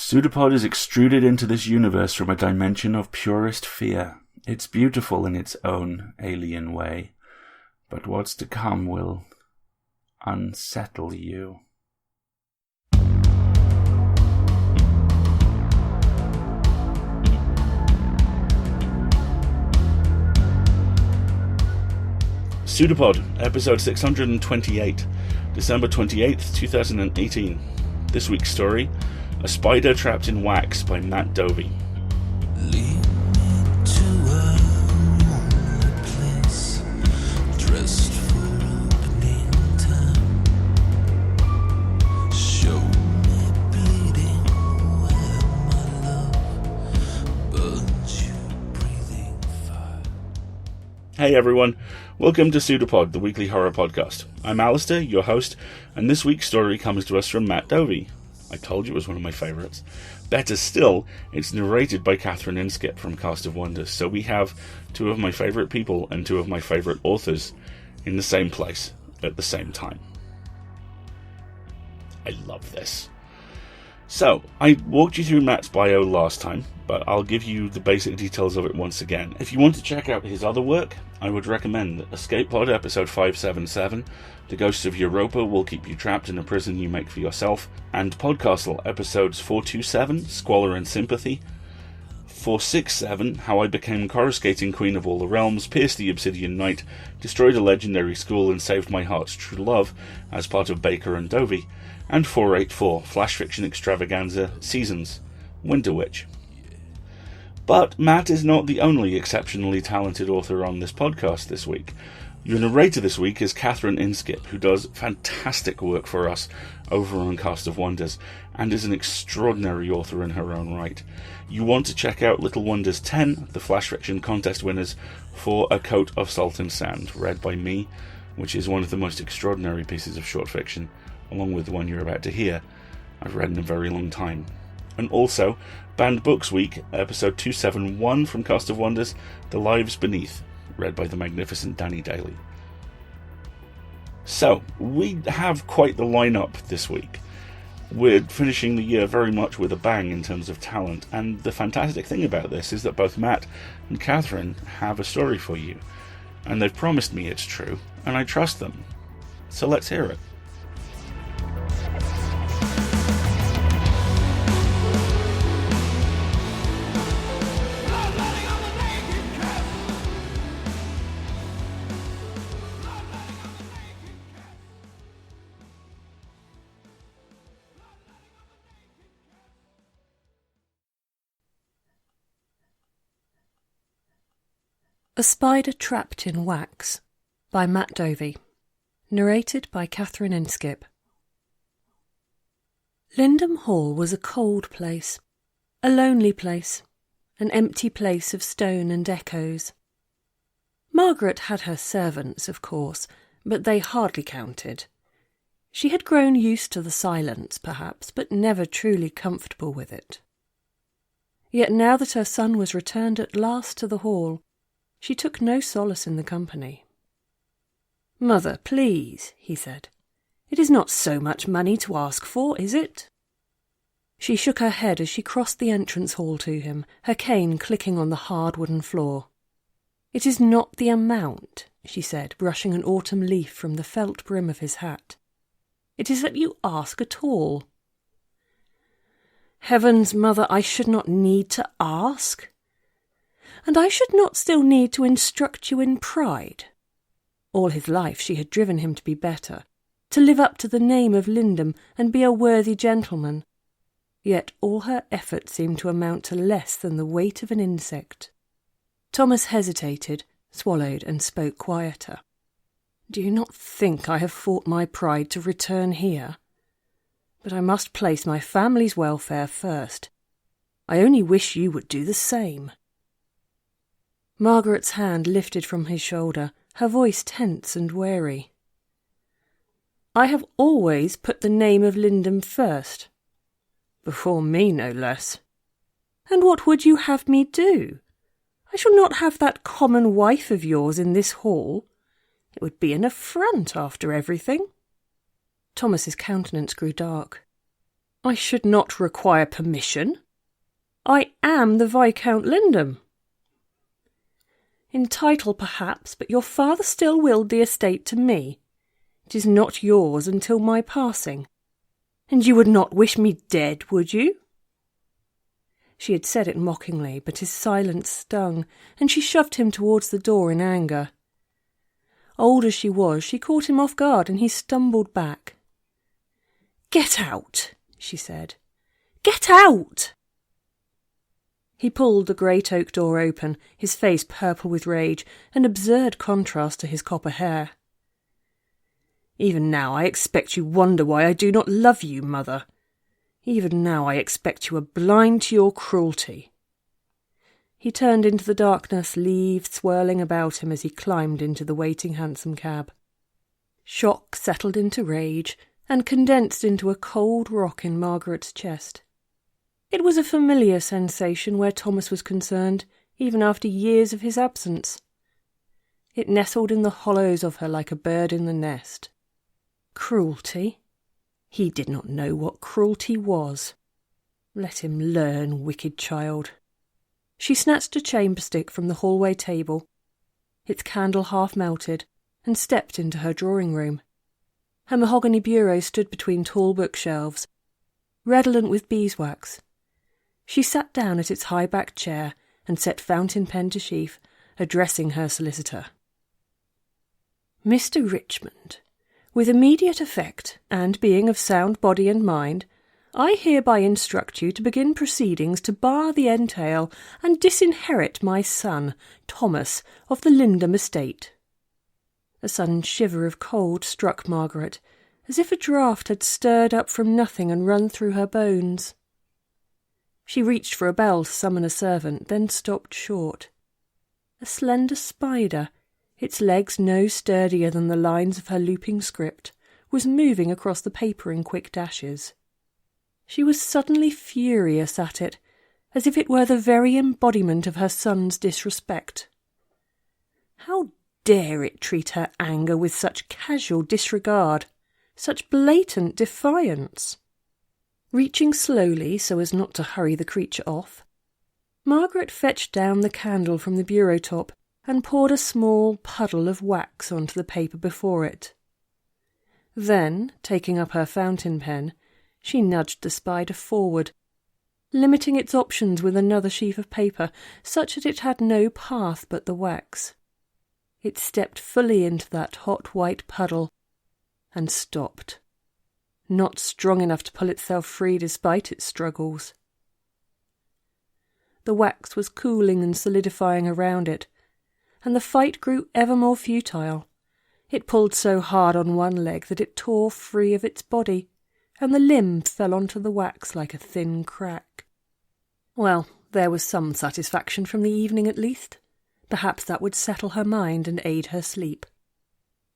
Pseudopod is extruded into this universe from a dimension of purest fear. It's beautiful in its own alien way, but what's to come will unsettle you. Pseudopod, episode 628, December 28th, 2018. This week's story, A Spider Trapped in Wax by Matt Dovey. Hey everyone, welcome to Pseudopod, the weekly horror podcast. I'm Alistair, your host, and this week's story comes to us from Matt Dovey. I told you it was one of my favourites. Better still, it's narrated by Catherine Inskip from Cast of Wonders, so we have two of my favourite people and two of my favourite authors in the same place at the same time. I love this. So, I walked you through Matt's bio last time, but I'll give you the basic details of it once again. If you want to check out his other work, I would recommend Escape Pod episode 577, The Ghosts of Europa Will Keep You Trapped in a Prison You Make for Yourself, and Podcastle episodes 427, Squalor and Sympathy, 467, How I Became Coruscating Queen of All the Realms, Pierced the Obsidian Knight, Destroyed a Legendary School and Saved My Heart's True Love as part of Baker and Dovey, and 484, Flash Fiction Extravaganza, Seasons, Winter Witch. But Matt is not the only exceptionally talented author on this podcast this week. Your narrator this week is Catherine Inskip, who does fantastic work for us over on Cast of Wonders, and is an extraordinary author in her own right. You want to check out Little Wonders 10, the Flash Fiction contest winners, for A Coat of Salt and Sand, read by me, which is one of the most extraordinary pieces of short fiction, along with the one you're about to hear, I've read in a very long time. And also, Banned Books Week, episode 271 from Cast of Wonders, The Lives Beneath, read by the magnificent Danny Daly. So, we have quite the lineup this week. We're finishing the year very much with a bang in terms of talent, and the fantastic thing about this is that both Matt and Catherine have a story for you, and they've promised me it's true, and I trust them. So let's hear it. A Spider Trapped in Wax by Matt Dovey. Narrated by Catherine Inskip. Lindham Hall was a cold place, a lonely place, an empty place of stone and echoes. Margaret had her servants, of course, but they hardly counted. She had grown used to the silence, perhaps, but never truly comfortable with it. Yet now that her son was returned at last to the hall, she took no solace in the company. "Mother, please," he said. "It is not so much money to ask for, is it?" She shook her head as she crossed the entrance hall to him, her cane clicking on the hard wooden floor. "It is not the amount," she said, brushing an autumn leaf from the felt brim of his hat. "It is that you ask at all." "Heavens, mother, I should not need to ask. And I should not still need to instruct you in pride." All his life she had driven him to be better, to live up to the name of Lindham and be a worthy gentleman. Yet all her effort seemed to amount to less than the weight of an insect. Thomas hesitated, swallowed, and spoke quieter. "Do you not think I have fought my pride to return here? But I must place my family's welfare first. I only wish you would do the same." Margaret's hand lifted from his shoulder, her voice tense and wary. "I have always put the name of Lindham first. Before me, no less. And what would you have me do? I shall not have that common wife of yours in this hall. It would be an affront after everything." Thomas's countenance grew dark. I should not require permission. I am the Viscount Lindham. In title, perhaps, but your father still willed the estate to me. It is not yours until my passing. And you would not wish me dead, would you? She had said it mockingly, but his silence stung, and she shoved him towards the door in anger. Old as she was, she caught him off guard, and he stumbled back. "Get out," she said. "Get out!" He pulled the great oak door open, his face purple with rage, an absurd contrast to his copper hair. "Even now I expect you wonder why I do not love you, mother. Even now I expect you are blind to your cruelty." He turned into the darkness, leaves swirling about him as he climbed into the waiting hansom cab. Shock settled into rage and condensed into a cold rock in Margaret's chest. It was a familiar sensation where Thomas was concerned, even after years of his absence. It nestled in the hollows of her like a bird in the nest. Cruelty? He did not know what cruelty was. Let him learn, wicked child. She snatched a chamber stick from the hallway table, its candle half melted, and stepped into her drawing-room. Her mahogany bureau stood between tall bookshelves, redolent with beeswax. She sat down at its high-backed chair and set fountain pen to sheath, addressing her solicitor. "Mr. Richmond, with immediate effect, and being of sound body and mind, I hereby instruct you to begin proceedings to bar the entail and disinherit my son, Thomas, of the Lindham estate." A sudden shiver of cold struck Margaret, as if a draught had stirred up from nothing and run through her bones. She reached for a bell to summon a servant, then stopped short. A slender spider, its legs no sturdier than the lines of her looping script, was moving across the paper in quick dashes. She was suddenly furious at it, as if it were the very embodiment of her son's disrespect. How dare it treat her anger with such casual disregard, such blatant defiance? Reaching slowly so as not to hurry the creature off, Margaret fetched down the candle from the bureau top and poured a small puddle of wax onto the paper before it. Then, taking up her fountain pen, she nudged the spider forward, limiting its options with another sheaf of paper, such that it had no path but the wax. It stepped fully into that hot white puddle, and stopped, not strong enough to pull itself free despite its struggles. The wax was cooling and solidifying around it, and the fight grew ever more futile. It pulled so hard on one leg that it tore free of its body, and the limb fell onto the wax like a thin crack. Well, there was some satisfaction from the evening at least. Perhaps that would settle her mind and aid her sleep.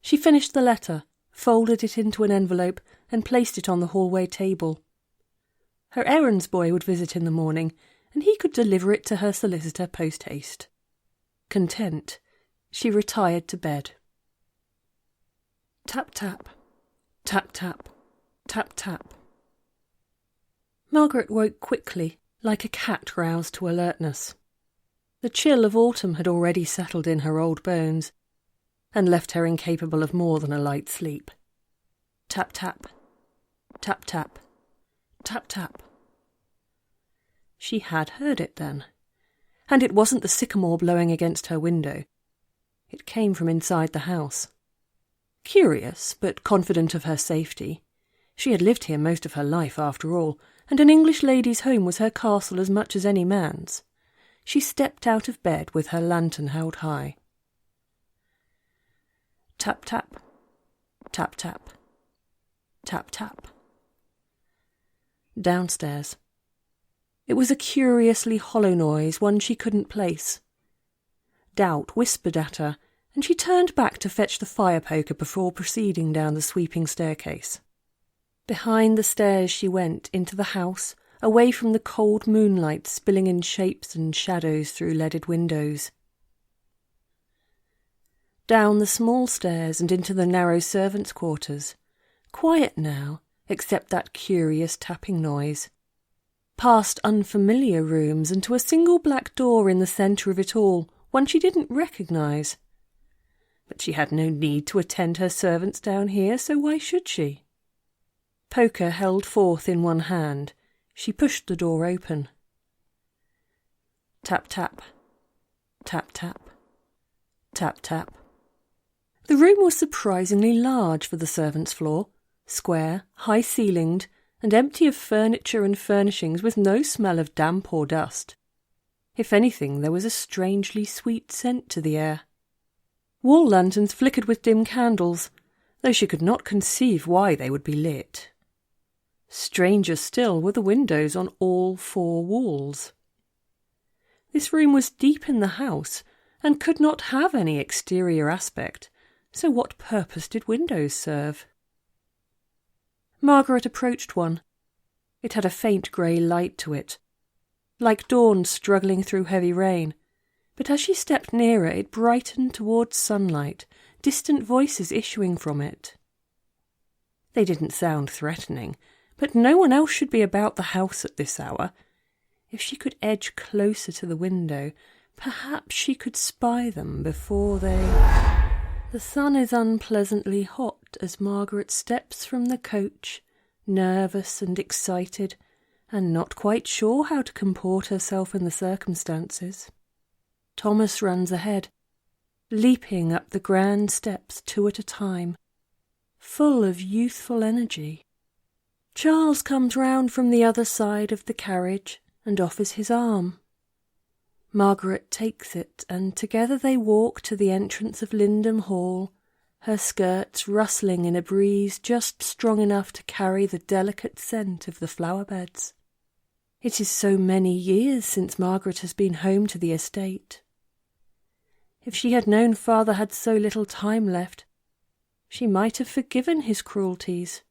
She finished the letter, folded it into an envelope, and placed it on the hallway table. Her errands boy would visit in the morning, and he could deliver it to her solicitor post-haste. Content, she retired to bed. Tap-tap, tap-tap, tap-tap. Margaret woke quickly, like a cat roused to alertness. The chill of autumn had already settled in her old bones, and left her incapable of more than a light sleep. Tap-tap, tap-tap, tap-tap. She had heard it then, and it wasn't the sycamore blowing against her window. It came from inside the house. Curious, but confident of her safety. She had lived here most of her life, after all, and an English lady's home was her castle as much as any man's. She stepped out of bed with her lantern held high. Tap-tap, tap-tap, tap-tap. Downstairs. It was a curiously hollow noise, one she couldn't place. Doubt whispered at her, and she turned back to fetch the fire-poker before proceeding down the sweeping staircase. Behind the stairs she went, into the house, away from the cold moonlight spilling in shapes and shadows through leaded windows. Down the small stairs and into the narrow servants' quarters, quiet now, except that curious tapping noise. Past unfamiliar rooms and to a single black door in the centre of it all, one she didn't recognise. But she had no need to attend her servants down here, so why should she? Poker held forth in one hand, she pushed the door open. Tap, tap. Tap, tap. Tap, tap. The room was surprisingly large for the servants' floor, square, high-ceilinged, and empty of furniture and furnishings, with no smell of damp or dust. If anything, there was a strangely sweet scent to the air. Wall lanterns flickered with dim candles, though she could not conceive why they would be lit. Stranger still were the windows on all 4 walls. This room was deep in the house, and could not have any exterior aspect, so what purpose did windows serve? Margaret approached one. It had a faint grey light to it, like dawn struggling through heavy rain, but as she stepped nearer it brightened towards sunlight, distant voices issuing from it. They didn't sound threatening, but no one else should be about the house at this hour. If she could edge closer to the window, perhaps she could spy them before they... The sun is unpleasantly hot as Margaret steps from the coach, nervous and excited, and not quite sure how to comport herself in the circumstances. Thomas runs ahead, leaping up the grand steps 2 at a time, full of youthful energy. Charles comes round from the other side of the carriage and offers his arm. Margaret takes it, and together they walk to the entrance of Lindham Hall, her skirts rustling in a breeze just strong enough to carry the delicate scent of the flower beds. It is so many years since Margaret has been home to the estate. If she had known father had so little time left, she might have forgiven his cruelties,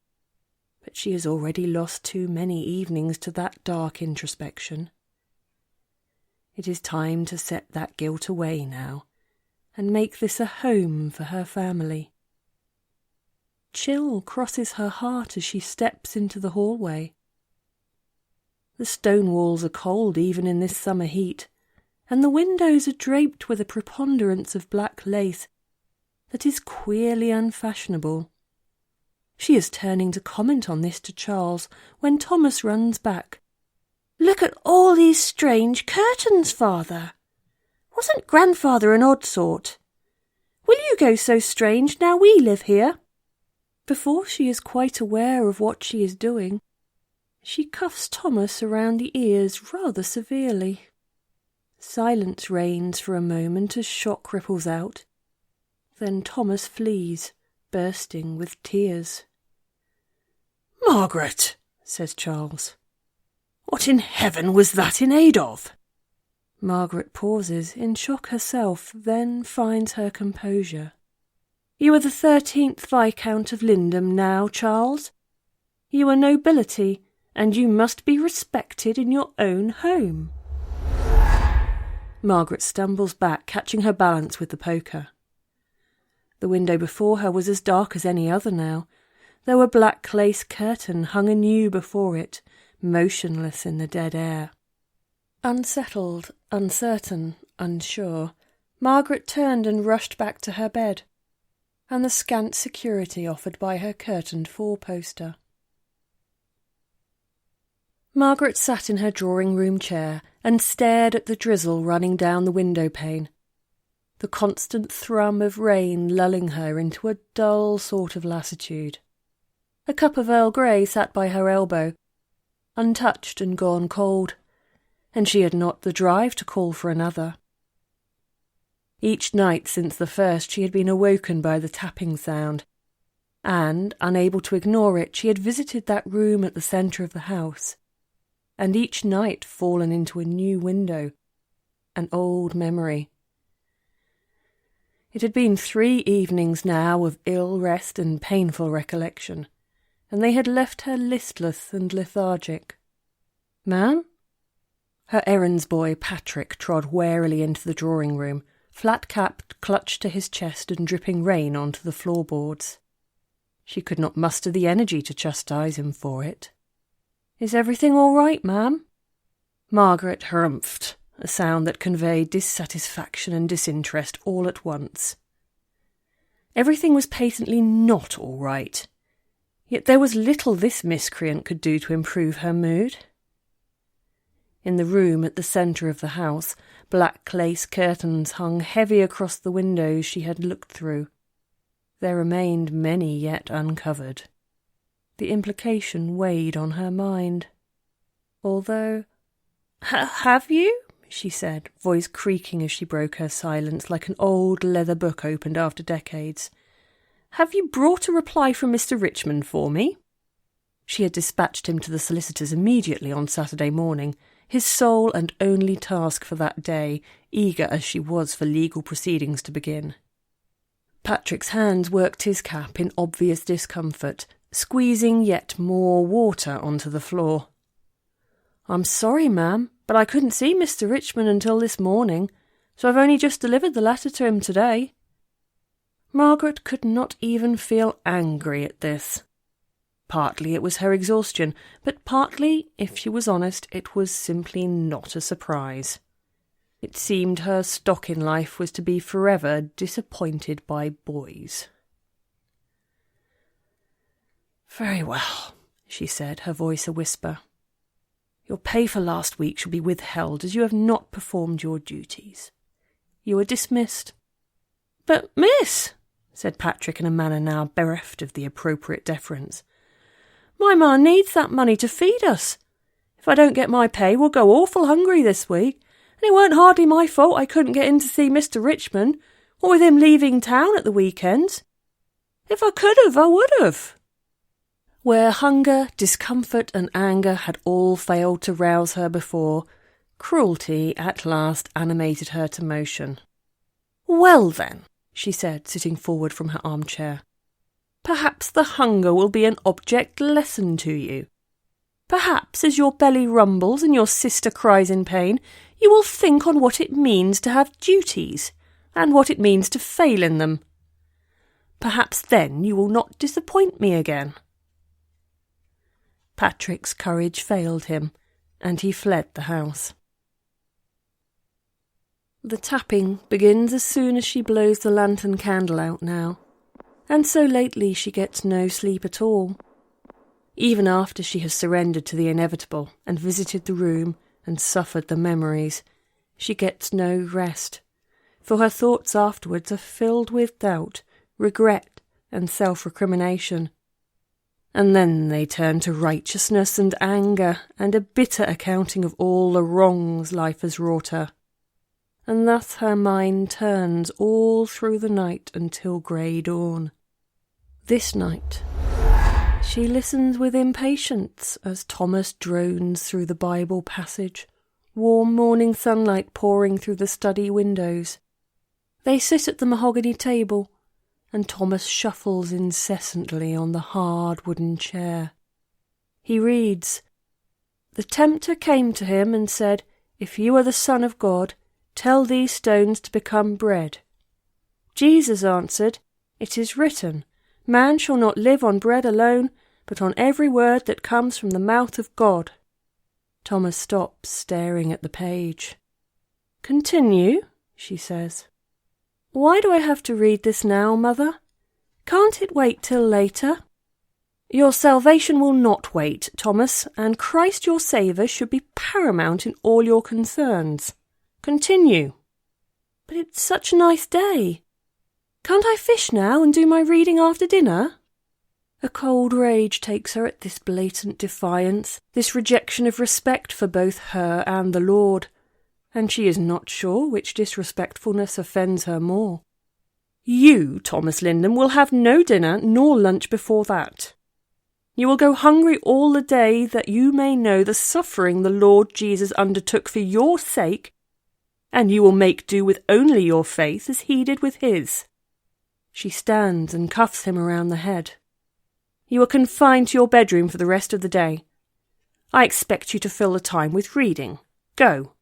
but she has already lost too many evenings to that dark introspection. It is time to set that guilt away now, and make this a home for her family. Chill crosses her heart as she steps into the hallway. The stone walls are cold even in this summer heat, and the windows are draped with a preponderance of black lace that is queerly unfashionable. She is turning to comment on this to Charles when Thomas runs back. "Look at all these strange curtains, father. Wasn't grandfather an odd sort? Will you go so strange now we live here?" Before she is quite aware of what she is doing, she cuffs Thomas around the ears rather severely. Silence reigns for a moment as shock ripples out. Then Thomas flees, bursting with tears. "Margaret," says Charles, "what in heaven was that in aid of?" Margaret pauses, in shock herself, then finds her composure. "You are the 13th Viscount of Lindham now, Charles. You are nobility, and you must be respected in your own home." Margaret stumbles back, catching her balance with the poker. The window before her was as dark as any other now. There were black lace curtain hung anew before it, motionless in the dead air. Unsettled, uncertain, unsure, Margaret turned and rushed back to her bed, and the scant security offered by her curtained four-poster. Margaret sat in her drawing-room chair and stared at the drizzle running down the window-pane, the constant thrum of rain lulling her into a dull sort of lassitude. A cup of Earl Grey sat by her elbow, untouched and gone cold, and she had not the drive to call for another. Each night since the first she had been awoken by the tapping sound, and, unable to ignore it, she had visited that room at the centre of the house, and each night fallen into a new window, an old memory. It had been 3 evenings now of ill rest and painful recollection, and they had left her listless and lethargic. "Ma'am?" Her errands boy, Patrick, trod warily into the drawing-room, flat-capped, clutched to his chest and dripping rain onto the floorboards. She could not muster the energy to chastise him for it. "Is everything all right, ma'am?" Margaret harumphed, a sound that conveyed dissatisfaction and disinterest all at once. Everything was patently not all right, yet there was little this miscreant could do to improve her mood. In the room at the centre of the house, black lace curtains hung heavy across the windows she had looked through. There remained many yet uncovered. The implication weighed on her mind. Although, "Have you?" she said, voice creaking as she broke her silence like an old leather book opened after decades. "Have you brought a reply from Mr. Richmond for me?" She had dispatched him to the solicitors immediately on Saturday morning, his sole and only task for that day, eager as she was for legal proceedings to begin. Patrick's hands worked his cap in obvious discomfort, squeezing yet more water onto the floor. "I'm sorry, ma'am, but I couldn't see Mr. Richmond until this morning, so I've only just delivered the letter to him today." Margaret could not even feel angry at this. Partly it was her exhaustion, but partly, if she was honest, it was simply not a surprise. It seemed her stock in life was to be forever disappointed by boys. "Very well," she said, her voice a whisper. "Your pay for last week shall be withheld, as you have not performed your duties. You are dismissed." "But, miss," said Patrick in a manner now bereft of the appropriate deference, "my ma needs that money to feed us. If I don't get my pay, we'll go awful hungry this week, and it weren't hardly my fault I couldn't get in to see Mr. Richmond, what with him leaving town at the weekends. If I could have, I would have." Where hunger, discomfort and anger had all failed to rouse her before, cruelty at last animated her to motion. "Well then," she said, sitting forward from her armchair, "perhaps the hunger will be an object lesson to you. Perhaps as your belly rumbles and your sister cries in pain, you will think on what it means to have duties, and what it means to fail in them. Perhaps then you will not disappoint me again." Patrick's courage failed him, and he fled the house. The tapping begins as soon as she blows the lantern candle out now, and so lately she gets no sleep at all. Even after she has surrendered to the inevitable and visited the room and suffered the memories, she gets no rest, for her thoughts afterwards are filled with doubt, regret and self-recrimination. And then they turn to righteousness and anger and a bitter accounting of all the wrongs life has wrought her. And thus her mind turns all through the night until grey dawn. This night she listens with impatience as Thomas drones through the Bible passage, warm morning sunlight pouring through the study windows. They sit at the mahogany table, and Thomas shuffles incessantly on the hard wooden chair. He reads, "The tempter came to him and said, 'If you are the Son of God, tell these stones to become bread.' Jesus answered, 'It is written, man shall not live on bread alone, but on every word that comes from the mouth of God.'" Thomas stops, staring at the page. "Continue," she says. "Why do I have to read this now, Mother? Can't it wait till later?" "Your salvation will not wait, Thomas, and Christ your Saviour should be paramount in all your concerns. Continue." "But it's such a nice day. Can't I fish now and do my reading after dinner?" A cold rage takes her at this blatant defiance, this rejection of respect for both her and the Lord, and she is not sure which disrespectfulness offends her more. "You, Thomas Lindham, will have no dinner nor lunch before that. You will go hungry all the day that you may know the suffering the Lord Jesus undertook for your sake, and you will make do with only your faith as he did with his." She stands and cuffs him around the head. "You are confined to your bedroom for the rest of the day. I expect you to fill the time with reading. Go."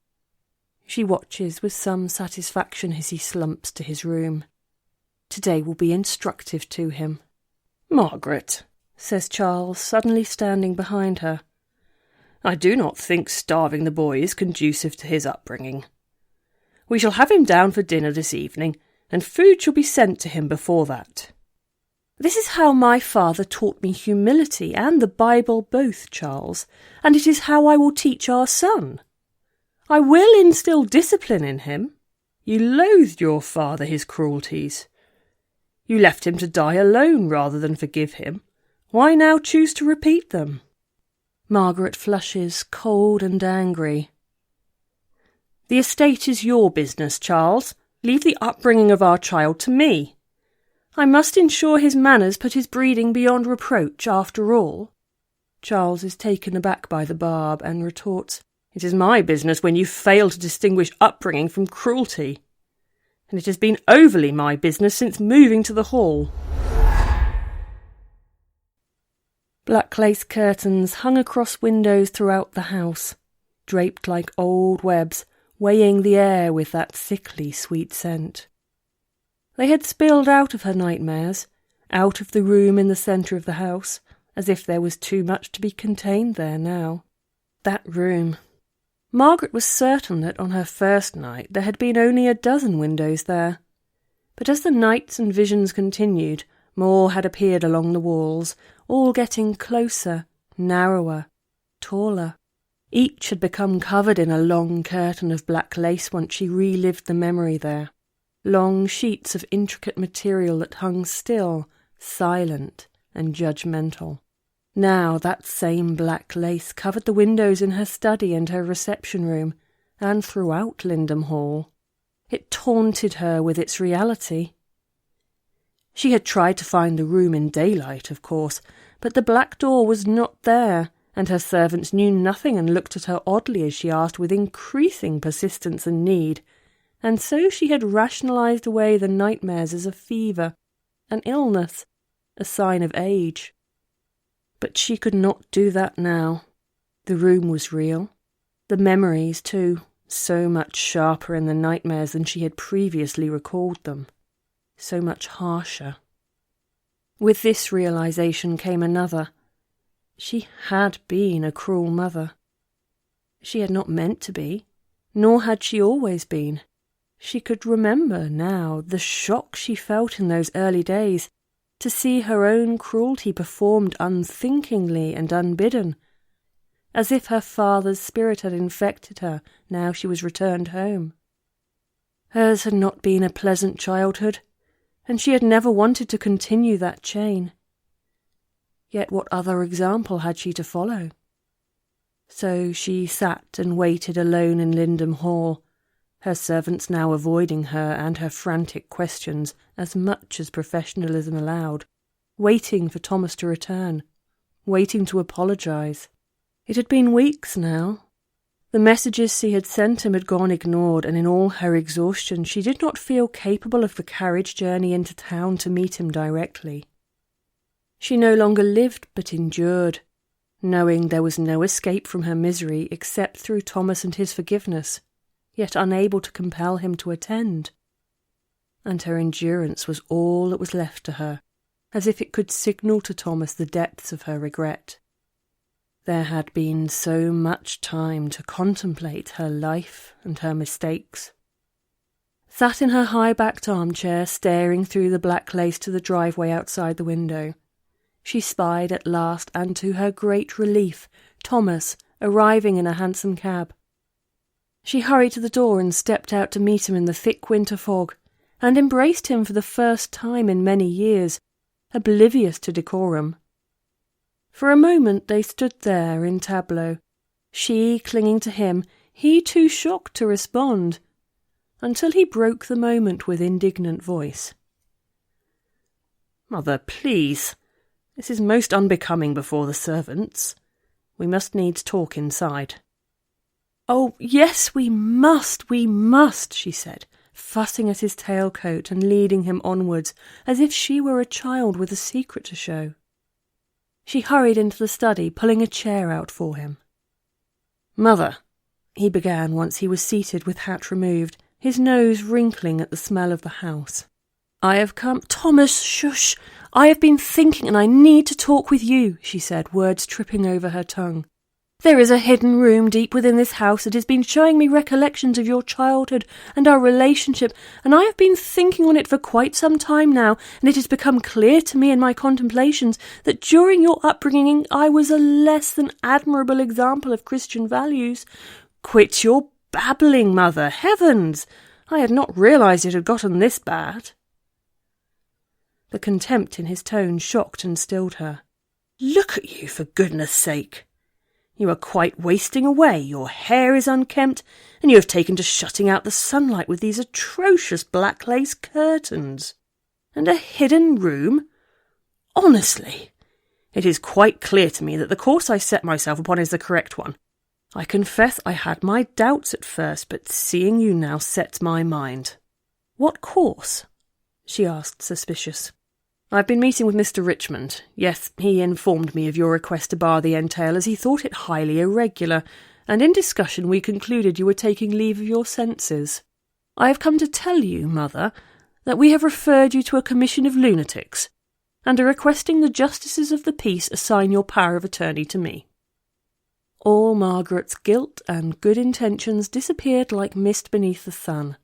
She watches with some satisfaction as he slumps to his room. Today will be instructive to him. "Margaret," says Charles, suddenly standing behind her, "I do not think starving the boy is conducive to his upbringing. We shall have him down for dinner this evening, and food shall be sent to him before that." "This is how my father taught me humility and the Bible both, Charles, and it is how I will teach our son. I will instil discipline in him. You loathed your father his cruelties. You left him to die alone rather than forgive him. Why now choose to repeat them?" Margaret flushes, cold and angry. "The estate is your business, Charles. Leave the upbringing of our child to me. I must ensure his manners put his breeding beyond reproach, after all." Charles is taken aback by the barb and retorts, "It is my business when you fail to distinguish upbringing from cruelty. And it has been overly my business since moving to the hall." Black lace curtains hung across windows throughout the house, draped like old webs, weighing the air with that sickly sweet scent. They had spilled out of her nightmares, out of the room in the centre of the house, as if there was too much to be contained there now. That room. Margaret was certain that on her first night there had been only a dozen windows there. But as the nights and visions continued, more had appeared along the walls, all getting closer, narrower, taller. Each had become covered in a long curtain of black lace once she relived the memory there. Long sheets of intricate material that hung still, silent and judgmental. Now that same black lace covered the windows in her study and her reception room, and throughout Lindham Hall. It taunted her with its reality. She had tried to find the room in daylight, of course, but the black door was not there, and her servants knew nothing and looked at her oddly as she asked with increasing persistence and need, and so she had rationalised away the nightmares as a fever, an illness, a sign of age. But she could not do that now. The room was real. The memories, too, so much sharper in the nightmares than she had previously recalled them. So much harsher. With this realisation came another. She had been a cruel mother. She had not meant to be, nor had she always been. She could remember now the shock she felt in those early days, to see her own cruelty performed unthinkingly and unbidden, as if her father's spirit had infected her now she was returned home. Hers had not been a pleasant childhood, and she had never wanted to continue that chain. Yet what other example had she to follow? So she sat and waited alone in Lindham Hall, her servants now avoiding her and her frantic questions as much as professionalism allowed, waiting for Thomas to return, waiting to apologise. It had been weeks now. The messages she had sent him had gone ignored, and in all her exhaustion she did not feel capable of the carriage journey into town to meet him directly. She no longer lived but endured, knowing there was no escape from her misery except through Thomas and his forgiveness, yet unable to compel him to attend. And her endurance was all that was left to her, as if it could signal to Thomas the depths of her regret. There had been so much time to contemplate her life and her mistakes. Sat in her high-backed armchair, staring through the black lace to the driveway outside the window, she spied at last, and to her great relief, Thomas arriving in a hansom cab. She hurried to the door and stepped out to meet him in the thick winter fog, and embraced him for the first time in many years, oblivious to decorum. For a moment they stood there in tableau, she clinging to him, he too shocked to respond, until he broke the moment with indignant voice. "Mother, please, this is most unbecoming before the servants. We must needs talk inside." "Oh, yes, we must, she said, fussing at his tailcoat and leading him onwards, as if she were a child with a secret to show. She hurried into the study, pulling a chair out for him. "Mother," he began once he was seated with hat removed, his nose wrinkling at the smell of the house. "I have come—" "Thomas, shush! I have been thinking and I need to talk with you, she said, words tripping over her tongue. There is a hidden room deep within this house that has been showing me recollections of your childhood and our relationship, and I have been thinking on it for quite some time now, and it has become clear to me in my contemplations that during your upbringing I was a less than admirable example of Christian values. Quit your babbling, Mother. Heavens! I had not realised it had gotten this bad. The contempt in his tone shocked and stilled her. Look at you, for goodness sake! You are quite wasting away. Your hair is unkempt, and you have taken to shutting out the sunlight with these atrocious black lace curtains. And a hidden room? Honestly, it is quite clear to me that the course I set myself upon is the correct one. I confess I had my doubts at first, but seeing you now sets my mind. What course? She asked, suspicious. I've been meeting with Mr. Richmond. Yes, he informed me of your request to bar the entail as he thought it highly irregular, and in discussion we concluded you were taking leave of your senses. I have come to tell you, Mother, that we have referred you to a commission of lunatics, and are requesting the justices of the peace assign your power of attorney to me. All Margaret's guilt and good intentions disappeared like mist beneath the sun.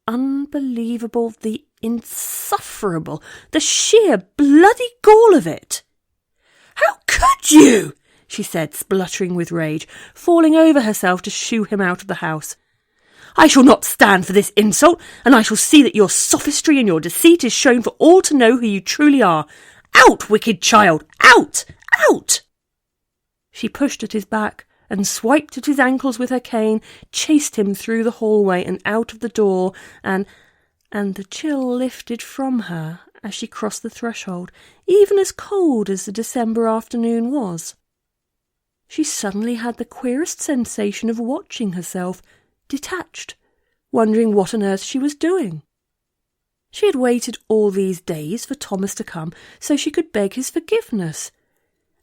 Unbelievable, the insufferable, the sheer bloody gall of it! How could you? She said, spluttering with rage, falling over herself to shoo him out of the house. I shall not stand for this insult, and I shall see that your sophistry and your deceit is shown for all to know who you truly are. Out, wicked child! Out! Out! She pushed at his back and swiped at his ankles with her cane, chased him through the hallway and out of the door, and the chill lifted from her as she crossed the threshold, even as cold as the December afternoon was. She suddenly had the queerest sensation of watching herself, detached, wondering what on earth she was doing. She had waited all these days for Thomas to come so she could beg his forgiveness,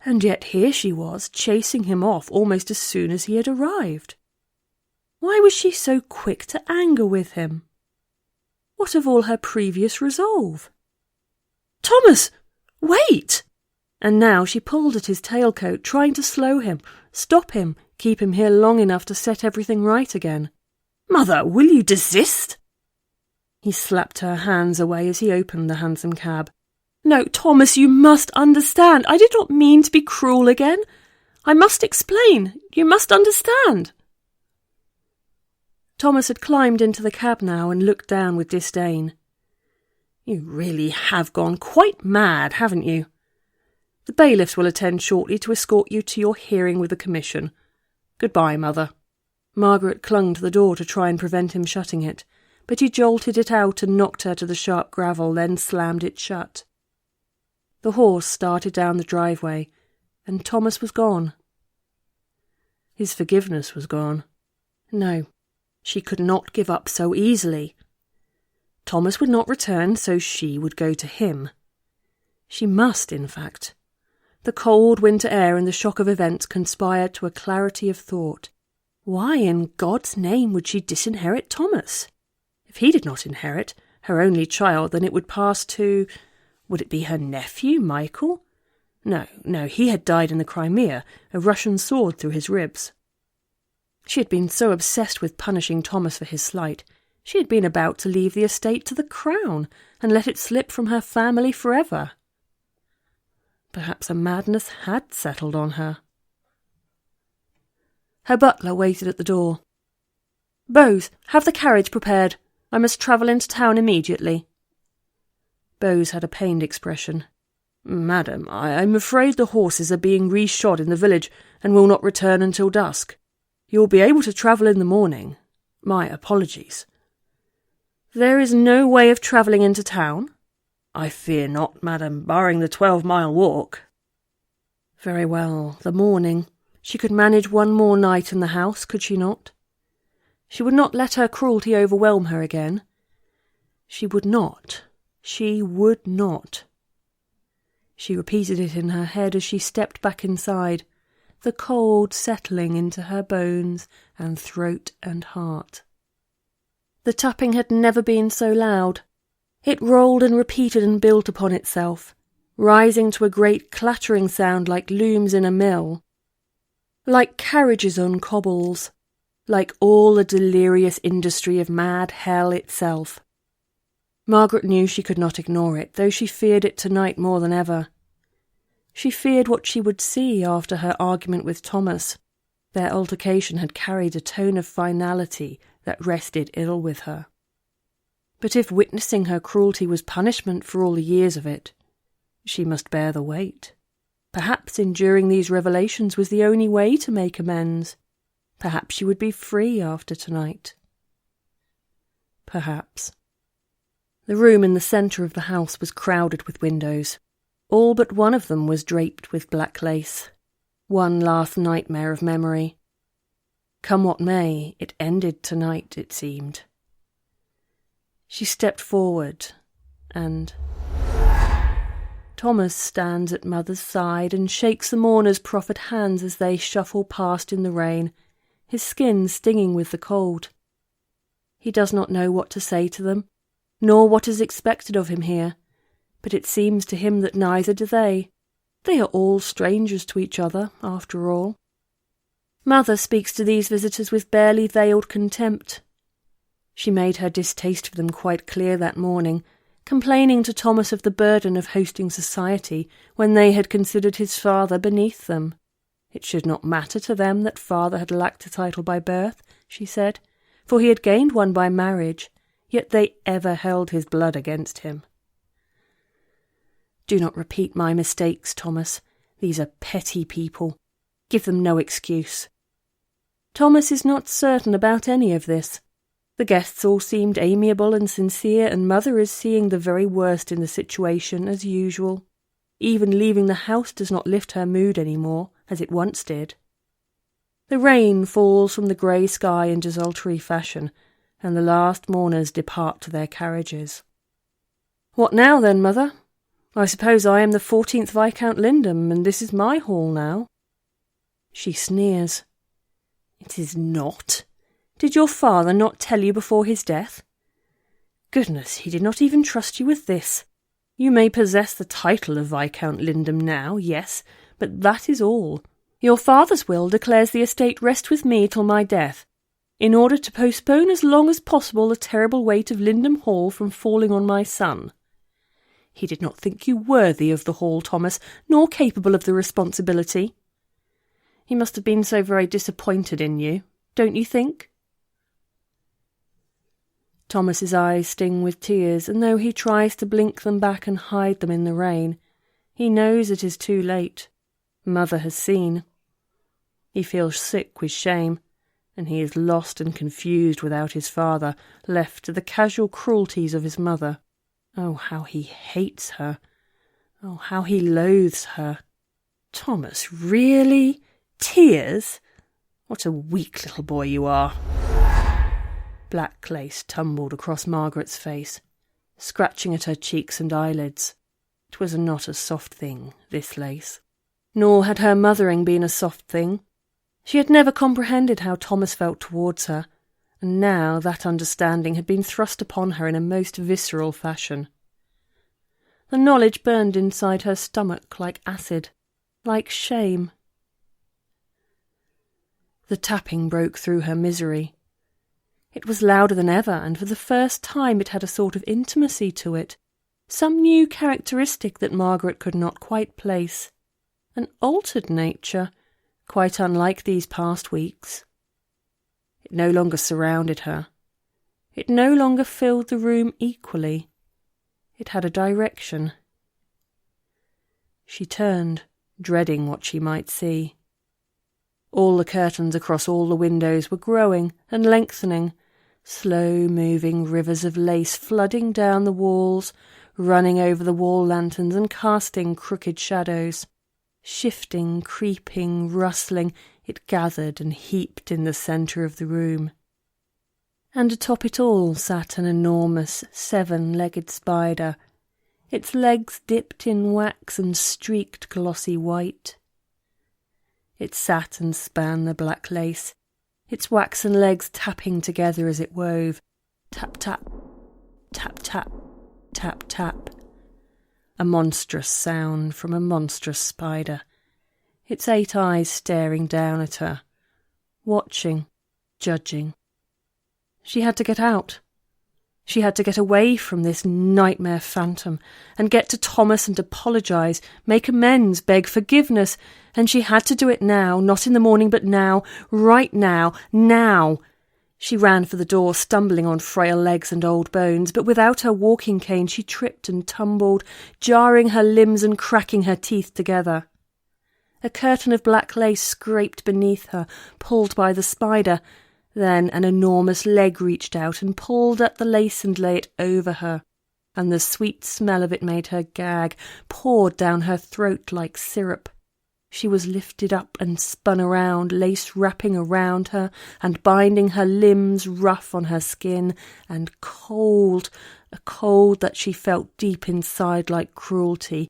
and yet here she was, chasing him off almost as soon as he had arrived. Why was she so quick to anger with him? What of all her previous resolve? Thomas! Wait! And now she pulled at his tailcoat, trying to slow him, stop him, keep him here long enough to set everything right again. Mother, will you desist? He slapped her hands away as he opened the hansom cab. No, Thomas, you must understand. I did not mean to be cruel again. I must explain. You must understand. Thomas had climbed into the cab now and looked down with disdain. You really have gone quite mad, haven't you? The bailiffs will attend shortly to escort you to your hearing with the commission. Goodbye, Mother. Margaret clung to the door to try and prevent him shutting it, but he jolted it out and knocked her to the sharp gravel, then slammed it shut. The horse started down the driveway, and Thomas was gone. His forgiveness was gone. No, she could not give up so easily. Thomas would not return, so she would go to him. She must, in fact. The cold winter air and the shock of events conspired to a clarity of thought. Why in God's name would she disinherit Thomas? If he did not inherit, her only child, then it would pass to... Would it be her nephew, Michael? No, he had died in the Crimea, a Russian sword through his ribs. She had been so obsessed with punishing Thomas for his slight, she had been about to leave the estate to the Crown and let it slip from her family forever. Perhaps a madness had settled on her. Her butler waited at the door. Bose, have the carriage prepared. I must travel into town immediately. Bose had a pained expression. Madam, I'm afraid the horses are being reshod in the village and will not return until dusk. You will be able to travel in the morning. My apologies. There is no way of travelling into town? I fear not, madam, barring the 12-mile walk. Very well, the morning. She could manage one more night in the house, could she not? She would not let her cruelty overwhelm her again. She would not. She would not. She repeated it in her head as she stepped back inside, the cold settling into her bones and throat and heart. The tapping had never been so loud. It rolled and repeated and built upon itself. rising to a great clattering sound like looms in a mill, like carriages on cobbles, like all the delirious industry of mad hell itself. Margaret knew she could not ignore it, though she feared it tonight more than ever. She feared what she would see after her argument with Thomas. Their altercation had carried a tone of finality that rested ill with her. But if witnessing her cruelty was punishment for all the years of it, she must bear the weight. Perhaps enduring these revelations was the only way to make amends. Perhaps she would be free after tonight. Perhaps. The room in the centre of the house was crowded with windows. All but one of them was draped with black lace. One last nightmare of memory. Come what may, it ended tonight, it seemed. She stepped forward, and Thomas stands at Mother's side and shakes the mourners' proffered hands as they shuffle past in the rain, his skin stinging with the cold. He does not know what to say to them, nor what is expected of him here, but it seems to him that neither do they. They are all strangers to each other, after all. Mother speaks to these visitors with barely veiled contempt. She made her distaste for them quite clear that morning, complaining to Thomas of the burden of hosting society when they had considered his father beneath them. It should not matter to them that father had lacked a title by birth, she said, for he had gained one by marriage, yet they ever held his blood against him. Do not repeat my mistakes, Thomas. These are petty people. Give them no excuse. Thomas is not certain about any of this. The guests all seemed amiable and sincere, and Mother is seeing the very worst in the situation, as usual. Even leaving the house does not lift her mood any more, as it once did. The rain falls from the grey sky in desultory fashion, and the last mourners depart to their carriages. What now, then, Mother? I suppose I am the 14th Viscount Lindham, and this is my hall now. She sneers. It is not. Did your father not tell you before his death? Goodness, he did not even trust you with this. You may possess the title of Viscount Lindham now, yes, but that is all. Your father's will declares the estate rest with me till my death, in order to postpone as long as possible the terrible weight of Lindham Hall from falling on my son. He did not think you worthy of the hall, Thomas, nor capable of the responsibility. He must have been so very disappointed in you, don't you think? Thomas's eyes sting with tears, and though he tries to blink them back and hide them in the rain, he knows it is too late. Mother has seen. He feels sick with shame, and he is lost and confused without his father, left to the casual cruelties of his mother. Oh, how he hates her. Oh, how he loathes her. Thomas, really? Tears? What a weak little boy you are. Black lace tumbled across Margaret's face, scratching at her cheeks and eyelids. It was not a soft thing, this lace. Nor had her mothering been a soft thing. She had never comprehended how Thomas felt towards her, and now that understanding had been thrust upon her in a most visceral fashion. The knowledge burned inside her stomach like acid, like shame. The tapping broke through her misery. It was louder than ever, and for the first time it had a sort of intimacy to it, some new characteristic that Margaret could not quite place, an altered nature, quite unlike these past weeks. It no longer surrounded her. It no longer filled the room equally. It had a direction. She turned, dreading what she might see. All the curtains across all the windows were growing and lengthening, slow-moving rivers of lace flooding down the walls, running over the wall lanterns and casting crooked shadows. Shifting, creeping, rustling, it gathered and heaped in the centre of the room. And atop it all sat an enormous 7-legged spider, its legs dipped in wax and streaked glossy white. It sat and span the black lace, its waxen legs tapping together as it wove. Tap, tap, tap, tap, tap, tap. a monstrous sound from a monstrous spider, its 8 eyes staring down at her, watching, judging. She had to get out. She had to get away from this nightmare phantom and get to Thomas and apologise, make amends, beg forgiveness, and she had to do it now, not in the morning, but now, right now, now. She ran for the door, stumbling on frail legs and old bones, but without her walking cane she tripped and tumbled, jarring her limbs and cracking her teeth together. A curtain of black lace scraped beneath her, pulled by the spider. Then an enormous leg reached out and pulled at the lace and lay it over her, and the sweet smell of it made her gag, poured down her throat like syrup. She was lifted up and spun around, lace wrapping around her and binding her limbs rough on her skin, and cold, a cold that she felt deep inside like cruelty.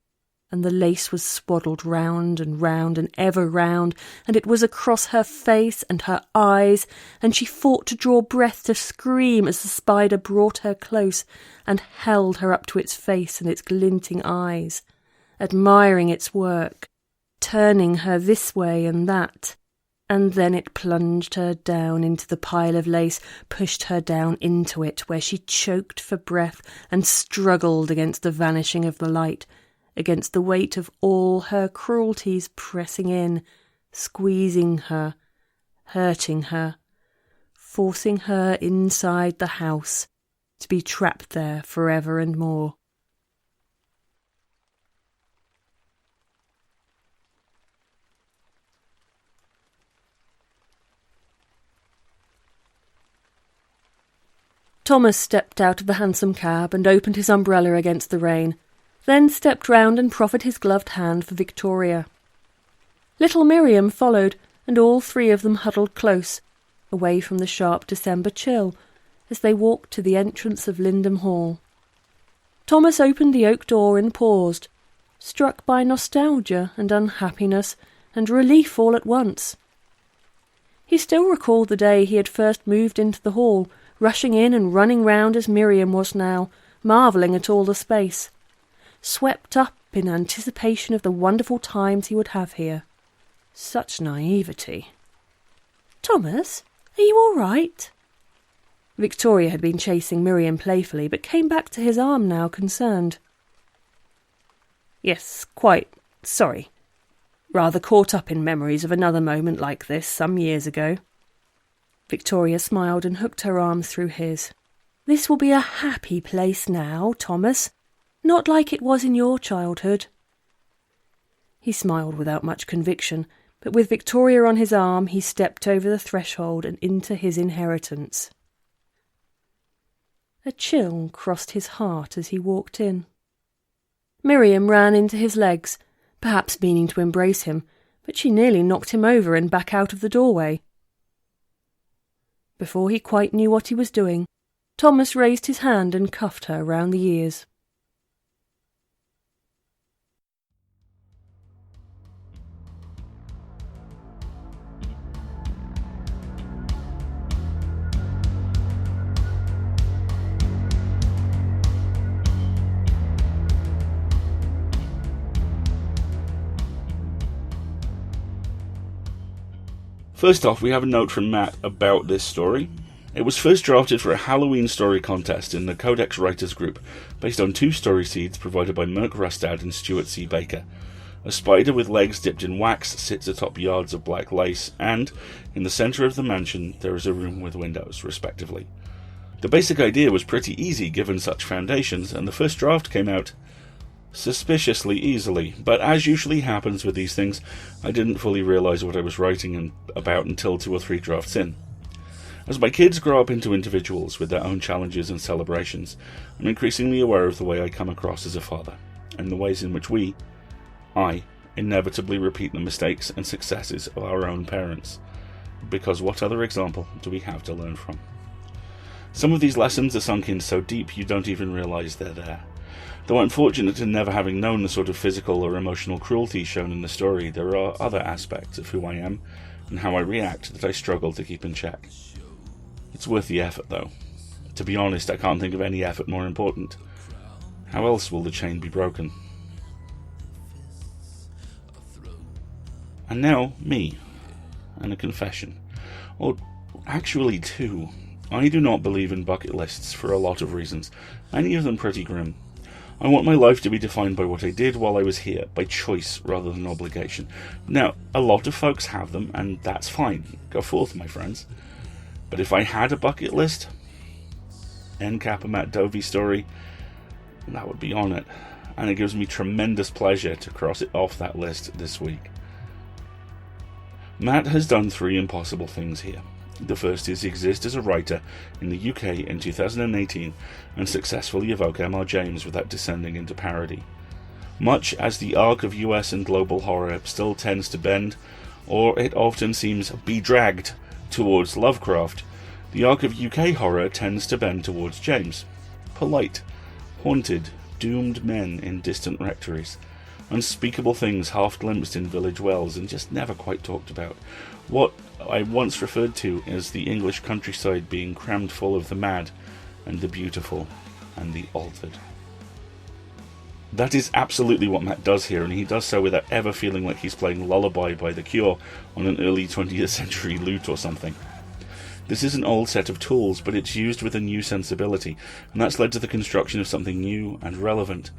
And the lace was swaddled round and ever round, and it was across her face and her eyes, and she fought to draw breath to scream as the spider brought her close and held her up to its face and its glinting eyes, admiring its work, turning her this way and that. And then it plunged her down into the pile of lace, pushed her down into it, where she choked for breath and struggled against the vanishing of the light, against the weight of all her cruelties pressing in, squeezing her, hurting her, forcing her inside the house, to be trapped there forever and more. Thomas stepped out of the hansom cab and opened his umbrella against the rain, then stepped round and proffered his gloved hand for Victoria. Little Miriam followed, and all 3 of them huddled close, away from the sharp December chill, as they walked to the entrance of Lindham Hall. Thomas opened the oak door and paused, struck by nostalgia and unhappiness and relief all at once. He still recalled the day he had first moved into the hall, rushing in and running round as Miriam was now, marvelling at all the space, swept up in anticipation of the wonderful times he would have here. Such naivety. "Thomas, are you all right?" Victoria had been chasing Miriam playfully, but came back to his arm now, concerned. "Yes, quite. Sorry. Rather caught up in memories of another moment like this some years ago." Victoria smiled and hooked her arm through his. "This will be a happy place now, Thomas. Not like it was in your childhood." He smiled without much conviction, but with Victoria on his arm he stepped over the threshold and into his inheritance. A chill crossed his heart as he walked in. Miriam ran into his legs, perhaps meaning to embrace him, but she nearly knocked him over and back out of the doorway. Before he quite knew what he was doing, Thomas raised his hand and cuffed her round the ears. First off, we have a note from Matt about this story. It was first drafted for a Halloween story contest in the Codex Writers Group, based on 2 story seeds provided by Merc Rustad and Stuart C. Baker. A spider with legs dipped in wax sits atop yards of black lace, and, in the centre of the mansion, there is a room with windows, respectively. The basic idea was pretty easy given such foundations, and the first draft came out suspiciously easily, but as usually happens with these things, I didn't fully realise what I was writing about until 2 or 3 drafts in. As my kids grow up into individuals with their own challenges and celebrations, I'm increasingly aware of the way I come across as a father, and the ways in which I, inevitably repeat the mistakes and successes of our own parents, because what other example do we have to learn from? Some of these lessons are sunk in so deep you don't even realise they're there. Though I'm fortunate in never having known the sort of physical or emotional cruelty shown in the story, there are other aspects of who I am and how I react that I struggle to keep in check. It's worth the effort, though. To be honest, I can't think of any effort more important. How else will the chain be broken? And now, me, and a confession. Or actually two. I do not believe in bucket lists for a lot of reasons, many of them pretty grim. I want my life to be defined by what I did while I was here, by choice rather than obligation. Now, a lot of folks have them, and that's fine. Go forth, my friends. But if I had a bucket list, end cap a Matt Dovey story, that would be on it. And it gives me tremendous pleasure to cross it off that list this week. Matt has done 3 impossible things here. The first is exist as a writer in the UK in 2018 and successfully evoke M.R. James without descending into parody. Much as the arc of US and global horror still tends to bend, or it often seems bedragged towards Lovecraft, the arc of UK horror tends to bend towards James. Polite, haunted, doomed men in distant rectories, unspeakable things half glimpsed in village wells and just never quite talked about. What I once referred to as the English countryside being crammed full of the mad and the beautiful and the altered. That is absolutely what Matt does here, and he does so without ever feeling like he's playing Lullaby by The Cure on an early 20th century lute or something. This is an old set of tools, but it's used with a new sensibility, and that's led to the construction of something new and relevant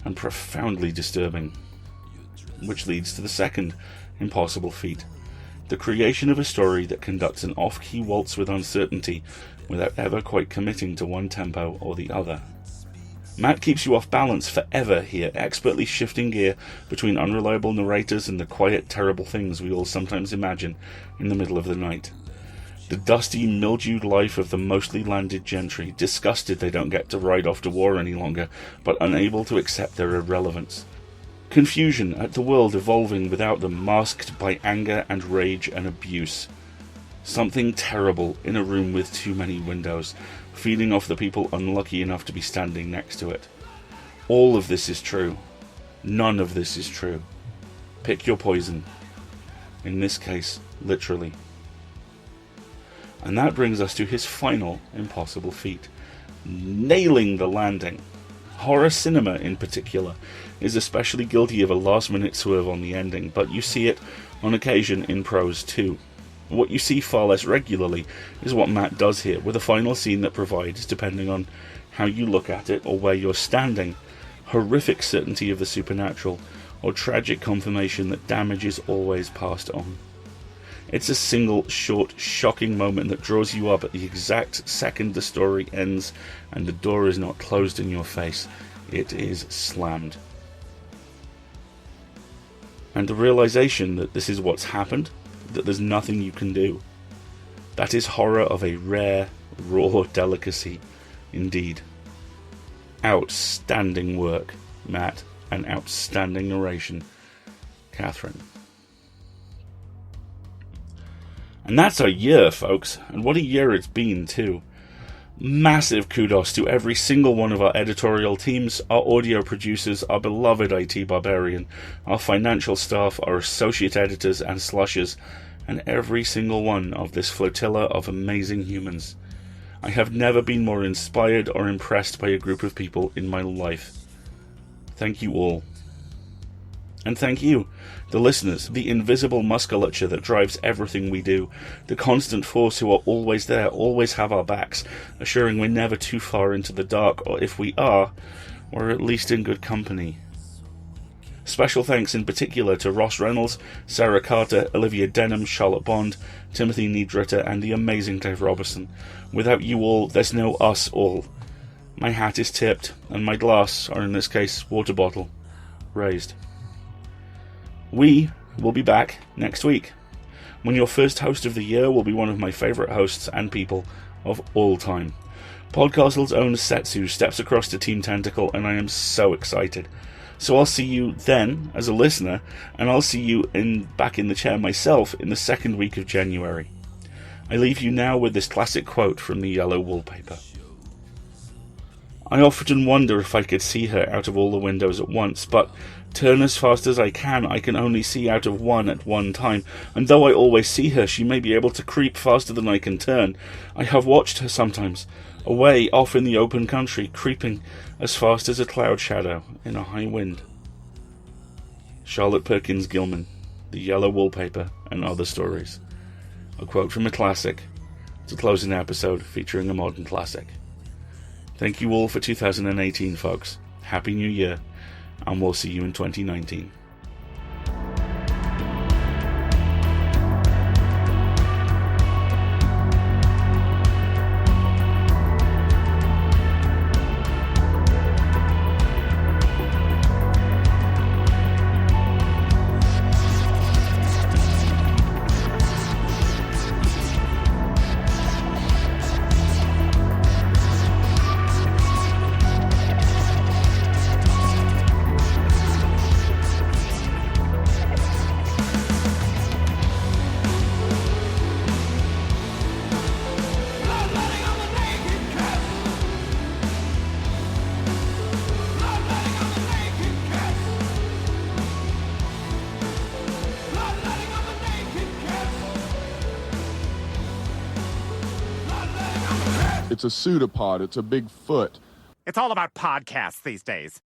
and profoundly disturbing. Which leads to the second impossible feat. The creation of a story that conducts an off-key waltz with uncertainty without ever quite committing to one tempo or the other. Matt keeps you off balance forever here, expertly shifting gear between unreliable narrators and the quiet, terrible things we all sometimes imagine in the middle of the night. The dusty, mildewed life of the mostly landed gentry, disgusted they don't get to ride off to war any longer, but unable to accept their irrelevance. Confusion at the world evolving without them, masked by anger and rage and abuse. Something terrible in a room with too many windows, feeding off the people unlucky enough to be standing next to it. All of this is true. None of this is true. Pick your poison. In this case, literally. And that brings us to his final impossible feat. Nailing the landing. Horror cinema, in particular, is especially guilty of a last-minute swerve on the ending, but you see it on occasion in prose too. What you see far less regularly is what Matt does here, with a final scene that provides, depending on how you look at it or where you're standing, horrific certainty of the supernatural, or tragic confirmation that damage is always passed on. It's a single, short, shocking moment that draws you up at the exact second the story ends and the door is not closed in your face. It is slammed. And the realization that this is what's happened, that there's nothing you can do. That is horror of a rare, raw delicacy indeed. Outstanding work, Matt, and outstanding narration, Catherine. And that's our year, folks, and what a year it's been, too. Massive kudos to every single one of our editorial teams, our audio producers, our beloved IT barbarian, our financial staff, our associate editors and slushers, and every single one of this flotilla of amazing humans. I have never been more inspired or impressed by a group of people in my life. Thank you all. And thank you, the listeners, the invisible musculature that drives everything we do, the constant force who are always there, always have our backs, assuring we're never too far into the dark, or if we are, we're at least in good company. Special thanks in particular to Ross Reynolds, Sarah Carter, Olivia Denham, Charlotte Bond, Timothy Niedritter, and the amazing Dave Robertson. Without you all, there's no us all. My hat is tipped, and my glass, or in this case, water bottle, raised. We will be back next week, when your first host of the year will be one of my favourite hosts and people of all time. Podcastle's own Setsu steps across to Team Tentacle, and I am so excited. So I'll see you then, as a listener, and I'll see you back in the chair myself in the second week of January. I leave you now with this classic quote from the Yellow Wallpaper. I often wonder if I could see her out of all the windows at once, but turn as fast as I can only see out of one at one time, and though I always see her, she may be able to creep faster than I can turn. I have watched her sometimes, away off in the open country, creeping as fast as a cloud shadow in a high wind. Charlotte Perkins Gilman, The Yellow Wallpaper, and Other Stories. A quote from a classic to close an episode featuring a modern classic. Thank you all for 2018, folks. Happy New Year, and we'll see you in 2019. It's a pseudopod. It's a big foot. It's all about podcasts these days.